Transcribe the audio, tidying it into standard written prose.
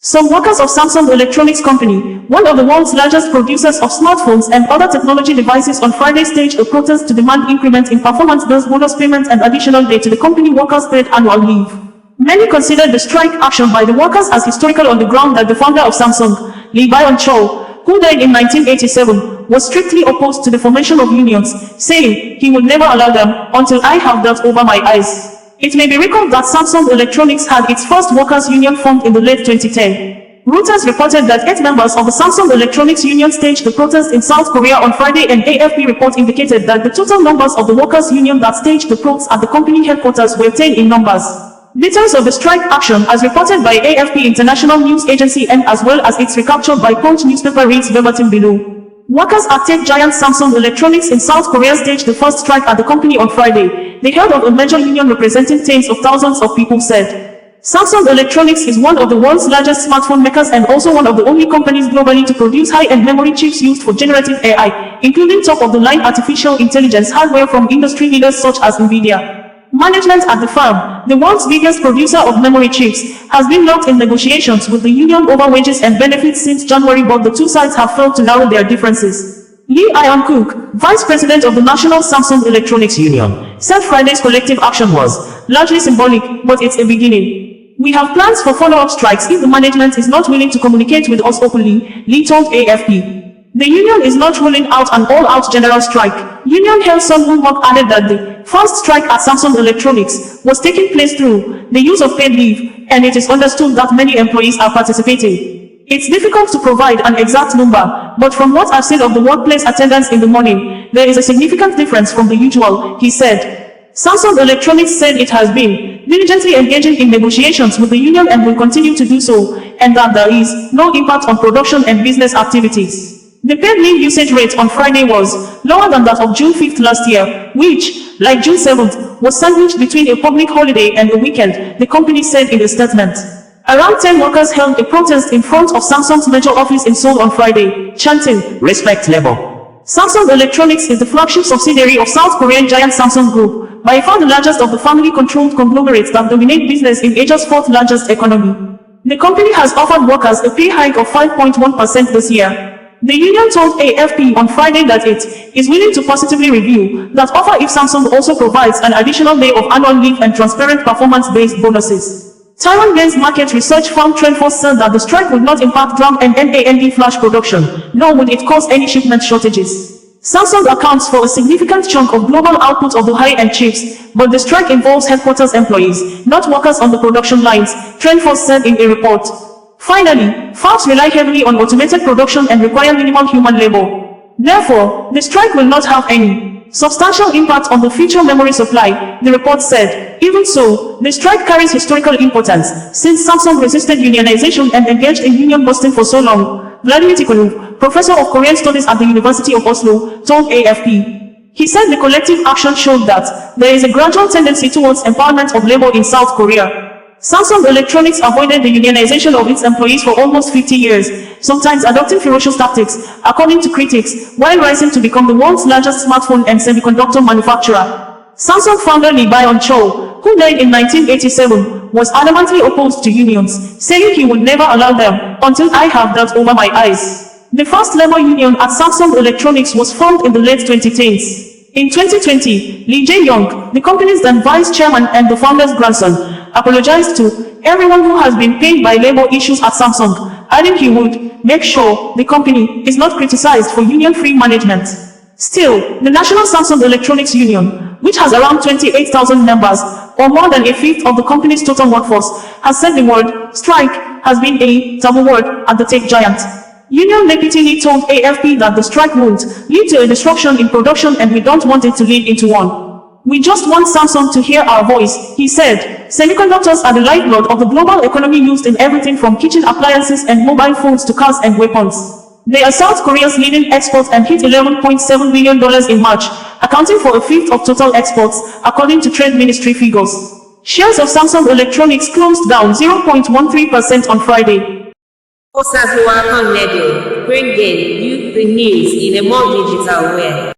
Some workers of Samsung Electronics Company, one of the world's largest producers of smartphones and other technology devices, on Friday staged a protest to demand increment in performance-based bonus payments and additional day to the company workers' paid annual leave. Many considered the strike action by the workers as historical on the ground that the founder of Samsung, Lee Byung-chul, who died in 1987, was strictly opposed to the formation of unions, saying he would never allow them until I have that over my eyes. It may be recalled that Samsung Electronics had its first workers' union formed in the late 2010. Reuters reported that 8 members of the Samsung Electronics Union staged the protest in South Korea on Friday. An AFP report indicated that the total numbers of the workers' union that staged the protests at the company headquarters were 10 in numbers. Details of the strike action, as reported by AFP International News Agency and as well as its recapture by Punch newspaper, reads verbatim below. Workers at tech giant Samsung Electronics in South Korea staged the first strike at the company on Friday. The head of a major union representing tens of thousands of people said, Samsung Electronics is one of the world's largest smartphone makers and also one of the only companies globally to produce high-end memory chips used for generative AI, including top-of-the-line artificial intelligence hardware from industry leaders such as NVIDIA. Management at the firm, the world's biggest producer of memory chips, has been locked in negotiations with the union over wages and benefits since January, but the two sides have failed to narrow their differences. Lee Ian-cook, vice president of the National Samsung Electronics Union, said Friday's collective action was largely symbolic, but it's a beginning. We have plans for follow-up strikes if the management is not willing to communicate with us openly, Lee told AFP. The union is not ruling out an all-out general strike. Union head Sun Woon-mook added that the first strike at Samsung Electronics was taking place through the use of paid leave, and it is understood that many employees are participating. It's difficult to provide an exact number, but from what I've seen of the workplace attendance in the morning, there is a significant difference from the usual, he said. Samsung Electronics said it has been diligently engaging in negotiations with the union and will continue to do so, and that there is no impact on production and business activities. The paid leave usage rate on Friday was lower than that of June 5th last year, which, like June 7th, was sandwiched between a public holiday and a weekend, the company said in a statement. Around 10 workers held a protest in front of Samsung's major office in Seoul on Friday, chanting, "Respect labor." Samsung Electronics is the flagship subsidiary of South Korean giant Samsung Group, by far the largest of the family-controlled conglomerates that dominate business in Asia's fourth largest economy. The company has offered workers a pay hike of 5.1% this year. The union told AFP on Friday that it is willing to positively review that offer if Samsung also provides an additional day of annual leave and transparent performance-based bonuses. Taiwan-based market research firm TrendForce said that the strike would not impact DRAM and NAND flash production, nor would it cause any shipment shortages. Samsung accounts for a significant chunk of global output of the high-end chips, but the strike involves headquarters employees, not workers on the production lines, TrendForce said in a report. Finally, fabs rely heavily on automated production and require minimal human labor. Therefore, the strike will not have any substantial impact on the future memory supply, the report said. Even so, the strike carries historical importance, since Samsung resisted unionization and engaged in union busting for so long. Vladimir Tikhonov, professor of Korean studies at the University of Oslo, told AFP. He said the collective action showed that there is a gradual tendency towards empowerment of labor in South Korea. Samsung Electronics avoided the unionization of its employees for almost 50 years, sometimes adopting ferocious tactics, according to critics, while rising to become the world's largest smartphone and semiconductor manufacturer. Samsung founder Lee Byung-chul, who died in 1987, was adamantly opposed to unions, saying he would never allow them until I have that over my eyes. The first labor union at Samsung Electronics was formed in the late 2010s. In 2020, Lee Jae-young, the company's then vice chairman and the founder's grandson, apologized to everyone who has been pained by labor issues at Samsung, adding he would make sure the company is not criticized for union-free management. Still, the National Samsung Electronics Union, which has around 28,000 members, or more than a fifth of the company's total workforce, has said the word strike has been a taboo word at the tech giant. Union deputy Lee told AFP that the strike won't lead to a disruption in production and we don't want it to lead into one. We just want Samsung to hear our voice, he said. Semiconductors are the lifeblood of the global economy, used in everything from kitchen appliances and mobile phones to cars and weapons. They are South Korea's leading export and hit $11.7 billion in March, accounting for a fifth of total exports, according to Trade Ministry figures. Shares of Samsung Electronics closed down 0.13% on Friday. OsazuwaAkonedo, bringing you the news in a more digital way.